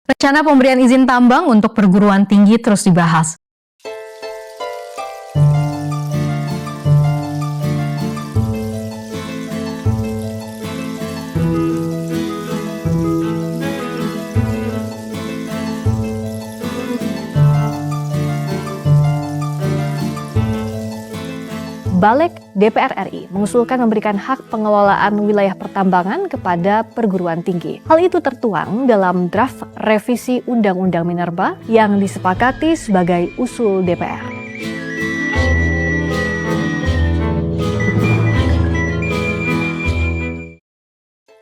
Rencana pemberian izin tambang untuk perguruan tinggi terus dibahas. Balik DPR RI mengusulkan memberikan hak pengelolaan wilayah pertambangan kepada perguruan tinggi. Hal itu tertuang dalam draft revisi Undang-Undang Minerba yang disepakati sebagai usul DPR.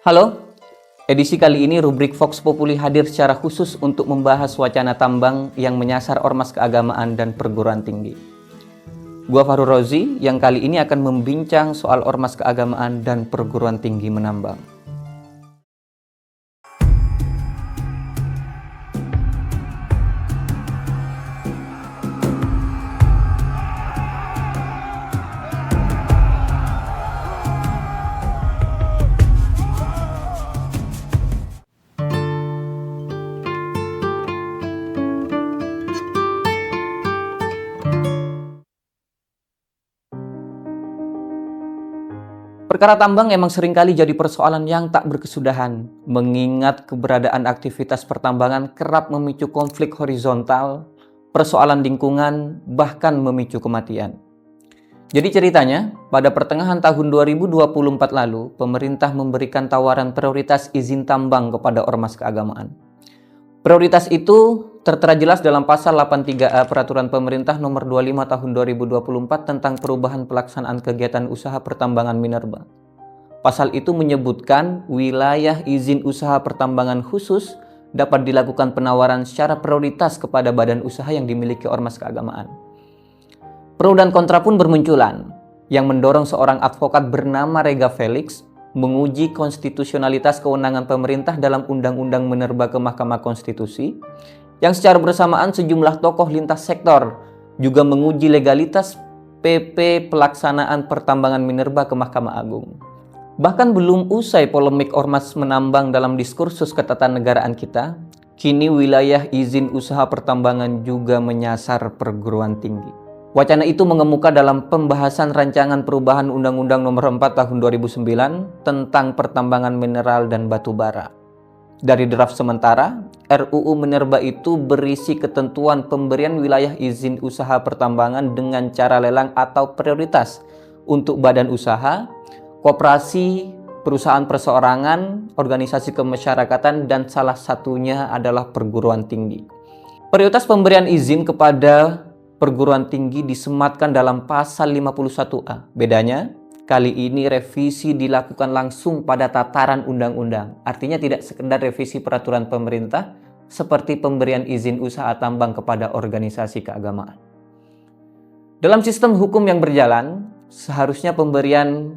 Halo, edisi kali ini rubrik Vox Populi hadir secara khusus untuk membahas wacana tambang yang menyasar ormas keagamaan dan perguruan tinggi. Gua Fahrul Rozi yang kali ini akan membincang soal ormas keagamaan dan perguruan tinggi menambang. Perkara tambang emang seringkali jadi persoalan yang tak berkesudahan, mengingat keberadaan aktivitas pertambangan kerap memicu konflik horizontal, persoalan lingkungan, bahkan memicu kematian. Jadi ceritanya, pada pertengahan tahun 2024 lalu, pemerintah memberikan tawaran prioritas izin tambang kepada ormas keagamaan. Prioritas itu tertera jelas dalam pasal 83A Peraturan Pemerintah Nomor 25 Tahun 2024 tentang perubahan pelaksanaan kegiatan usaha pertambangan minerba. Pasal itu menyebutkan wilayah izin usaha pertambangan khusus dapat dilakukan penawaran secara prioritas kepada badan usaha yang dimiliki ormas keagamaan. Pro dan kontra pun bermunculan, yang mendorong seorang advokat bernama Rega Felix menguji konstitusionalitas kewenangan pemerintah dalam Undang-Undang Minerba ke Mahkamah Konstitusi, yang secara bersamaan sejumlah tokoh lintas sektor juga menguji legalitas PP pelaksanaan pertambangan minerba ke Mahkamah Agung. Bahkan belum usai polemik ormas menambang dalam diskursus ketatanegaraan kita, kini wilayah izin usaha pertambangan juga menyasar perguruan tinggi. Wacana itu mengemuka dalam pembahasan rancangan perubahan Undang-Undang Nomor 4 Tahun 2009 tentang pertambangan mineral dan batu bara. Dari draft sementara, RUU Minerba itu berisi ketentuan pemberian wilayah izin usaha pertambangan dengan cara lelang atau prioritas untuk badan usaha, koperasi, perusahaan perseorangan, organisasi kemasyarakatan, dan salah satunya adalah perguruan tinggi. Prioritas pemberian izin kepada perguruan tinggi disematkan dalam pasal 51A. Bedanya, kali ini revisi dilakukan langsung pada tataran undang-undang. Artinya tidak sekedar revisi peraturan pemerintah seperti pemberian izin usaha tambang kepada organisasi keagamaan. Dalam sistem hukum yang berjalan, seharusnya pemberian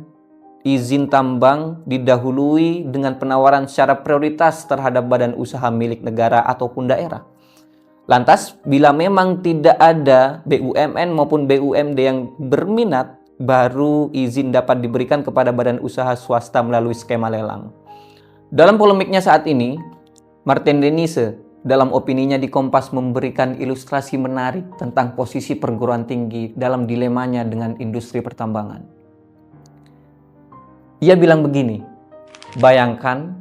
izin tambang didahului dengan penawaran secara prioritas terhadap badan usaha milik negara ataupun daerah. Lantas, bila memang tidak ada BUMN maupun BUMD yang berminat, baru izin dapat diberikan kepada badan usaha swasta melalui skema lelang. Dalam polemiknya saat ini, Martin Denise dalam opininya di Kompas memberikan ilustrasi menarik tentang posisi perguruan tinggi dalam dilemanya dengan industri pertambangan. Ia bilang begini, bayangkan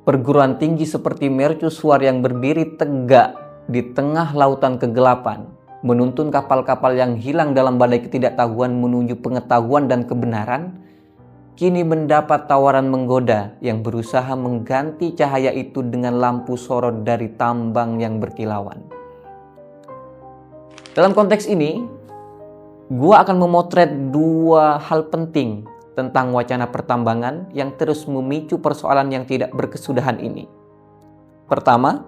perguruan tinggi seperti mercusuar yang berdiri tegak di tengah lautan kegelapan, menuntun kapal-kapal yang hilang dalam badai ketidaktahuan menuju pengetahuan dan kebenaran, kini mendapat tawaran menggoda yang berusaha mengganti cahaya itu dengan lampu sorot dari tambang yang berkilauan. Dalam konteks ini, gua akan memotret dua hal penting tentang wacana pertambangan yang terus memicu persoalan yang tidak berkesudahan ini. Pertama,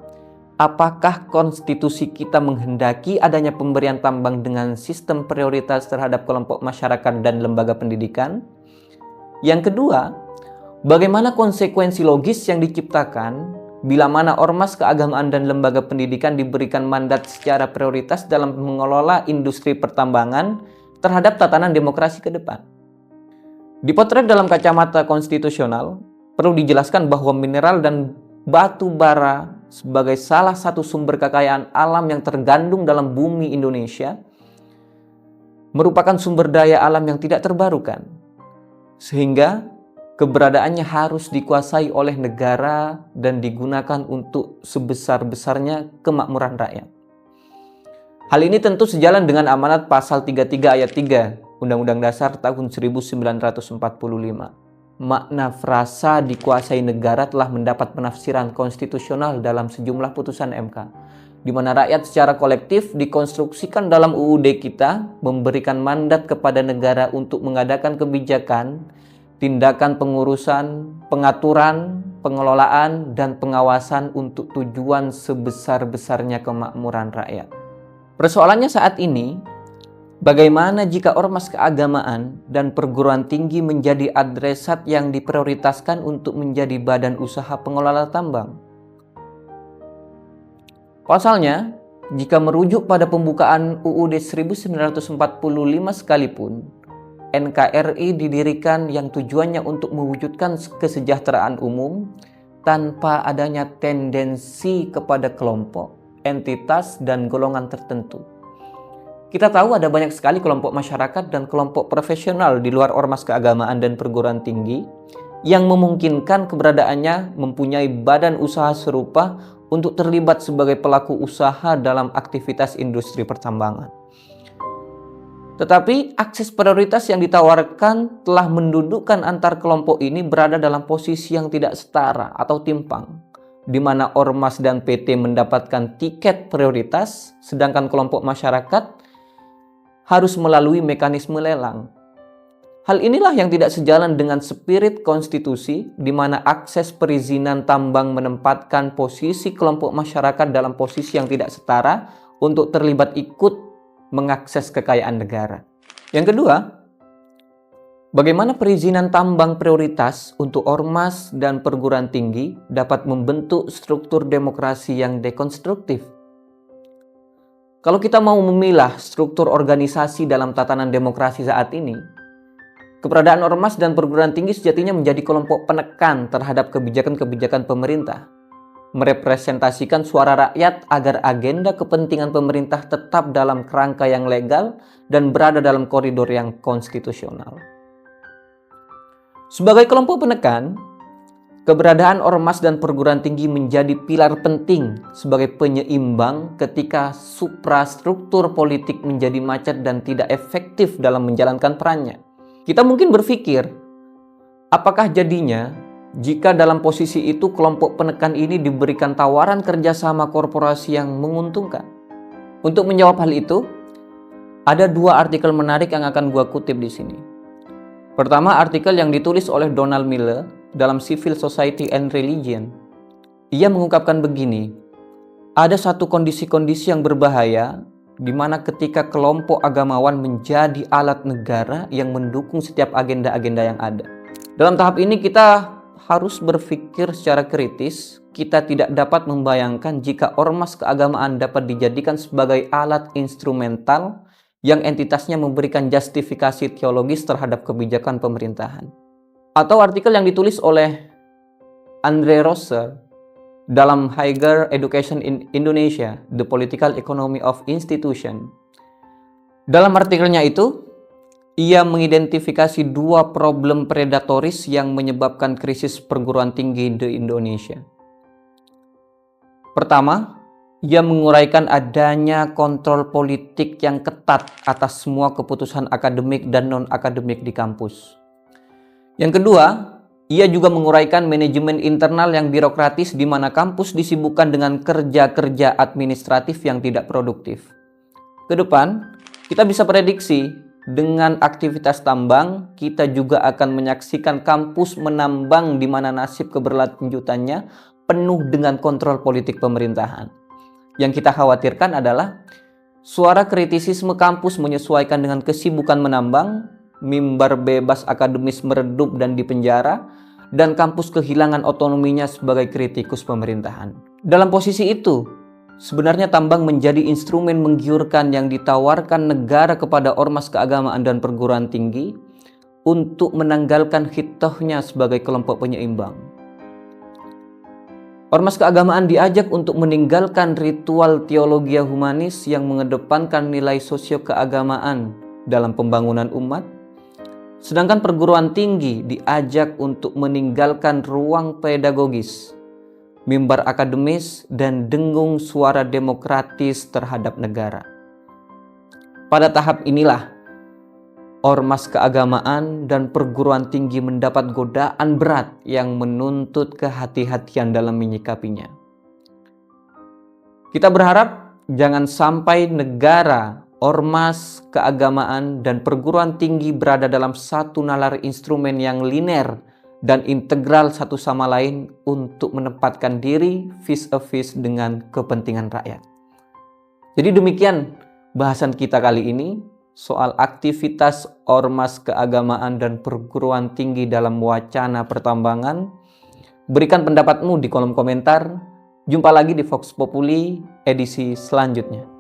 apakah konstitusi kita menghendaki adanya pemberian tambang dengan sistem prioritas terhadap kelompok masyarakat dan lembaga pendidikan? Yang kedua, bagaimana konsekuensi logis yang diciptakan bila mana ormas keagamaan dan lembaga pendidikan diberikan mandat secara prioritas dalam mengelola industri pertambangan terhadap tatanan demokrasi ke depan? Dipotret dalam kacamata konstitusional, perlu dijelaskan bahwa mineral dan batu bara sebagai salah satu sumber kekayaan alam yang tergandung dalam bumi Indonesia merupakan sumber daya alam yang tidak terbarukan, sehingga keberadaannya harus dikuasai oleh negara dan digunakan untuk sebesar-besarnya kemakmuran rakyat. Hal ini tentu sejalan dengan amanat pasal 33 ayat 3 Undang-Undang Dasar tahun 1945. Makna frasa dikuasai negara telah mendapat penafsiran konstitusional dalam sejumlah putusan MK, di mana rakyat secara kolektif dikonstruksikan dalam UUD kita memberikan mandat kepada negara untuk mengadakan kebijakan, tindakan pengurusan, pengaturan, pengelolaan, dan pengawasan untuk tujuan sebesar-besarnya kemakmuran rakyat. Persoalannya saat ini, bagaimana jika ormas keagamaan dan perguruan tinggi menjadi adresat yang diprioritaskan untuk menjadi badan usaha pengelola tambang? Pasalnya, jika merujuk pada pembukaan UUD 1945 sekalipun, NKRI didirikan yang tujuannya untuk mewujudkan kesejahteraan umum tanpa adanya tendensi kepada kelompok, entitas, dan golongan tertentu. Kita tahu ada banyak sekali kelompok masyarakat dan kelompok profesional di luar ormas keagamaan dan perguruan tinggi yang memungkinkan keberadaannya mempunyai badan usaha serupa untuk terlibat sebagai pelaku usaha dalam aktivitas industri pertambangan. Tetapi akses prioritas yang ditawarkan telah mendudukkan antar kelompok ini berada dalam posisi yang tidak setara atau timpang, di mana ormas dan PT mendapatkan tiket prioritas, sedangkan kelompok masyarakat harus melalui mekanisme lelang. Hal inilah yang tidak sejalan dengan spirit konstitusi, di mana akses perizinan tambang menempatkan posisi kelompok masyarakat dalam posisi yang tidak setara untuk terlibat ikut mengakses kekayaan negara. Yang kedua, bagaimana perizinan tambang prioritas untuk ormas dan perguruan tinggi dapat membentuk struktur demokrasi yang dekonstruktif? Kalau kita mau memilah struktur organisasi dalam tatanan demokrasi saat ini, keberadaan ormas dan perguruan tinggi sejatinya menjadi kelompok penekan terhadap kebijakan-kebijakan pemerintah, merepresentasikan suara rakyat agar agenda kepentingan pemerintah tetap dalam kerangka yang legal dan berada dalam koridor yang konstitusional. Sebagai kelompok penekan, keberadaan ormas dan perguruan tinggi menjadi pilar penting sebagai penyeimbang ketika suprastruktur politik menjadi macet dan tidak efektif dalam menjalankan perannya. Kita mungkin berpikir, apakah jadinya jika dalam posisi itu kelompok penekan ini diberikan tawaran kerjasama korporasi yang menguntungkan? Untuk menjawab hal itu, ada dua artikel menarik yang akan gua kutip di sini. Pertama, artikel yang ditulis oleh Donald Miller dalam Civil Society and Religion. Ia mengungkapkan begini, ada satu kondisi-kondisi yang berbahaya di mana ketika kelompok agamawan menjadi alat negara yang mendukung setiap agenda-agenda yang ada. Dalam tahap ini kita harus berpikir secara kritis. Kita tidak dapat membayangkan jika ormas keagamaan dapat dijadikan sebagai alat instrumental yang entitasnya memberikan justifikasi teologis terhadap kebijakan pemerintahan. Atau artikel yang ditulis oleh Andre Rosser dalam Higher Education in Indonesia, The Political Economy of Institution. Dalam artikelnya itu, ia mengidentifikasi dua problem predatoris yang menyebabkan krisis perguruan tinggi di Indonesia. Pertama, ia menguraikan adanya kontrol politik yang ketat atas semua keputusan akademik dan non-akademik di kampus. Yang kedua, ia juga menguraikan manajemen internal yang birokratis di mana kampus disibukkan dengan kerja-kerja administratif yang tidak produktif. Kedepan, kita bisa prediksi dengan aktivitas tambang, kita juga akan menyaksikan kampus menambang di mana nasib keberlanjutannya penuh dengan kontrol politik pemerintahan. Yang kita khawatirkan adalah suara kritisisme kampus menyesuaikan dengan kesibukan menambang, mimbar bebas akademis meredup dan dipenjara, dan kampus kehilangan otonominya sebagai kritikus pemerintahan. Dalam posisi itu, sebenarnya tambang menjadi instrumen menggiurkan yang ditawarkan negara kepada ormas keagamaan dan perguruan tinggi untuk menanggalkan hitohnya sebagai kelompok penyeimbang. Ormas keagamaan diajak untuk meninggalkan ritual teologi humanis yang mengedepankan nilai sosio keagamaan dalam pembangunan umat, sedangkan perguruan tinggi diajak untuk meninggalkan ruang pedagogis, mimbar akademis, dan dengung suara demokratis terhadap negara. Pada tahap inilah, ormas keagamaan dan perguruan tinggi mendapat godaan berat yang menuntut kehati-hatian dalam menyikapinya. Kita berharap jangan sampai negara, ormas keagamaan, dan perguruan tinggi berada dalam satu nalar instrumen yang linear dan integral satu sama lain untuk menempatkan diri vis a vis dengan kepentingan rakyat. Jadi demikian bahasan kita kali ini soal aktivitas ormas keagamaan dan perguruan tinggi dalam wacana pertambangan. Berikan pendapatmu di kolom komentar. Jumpa lagi di Vox Populi edisi selanjutnya.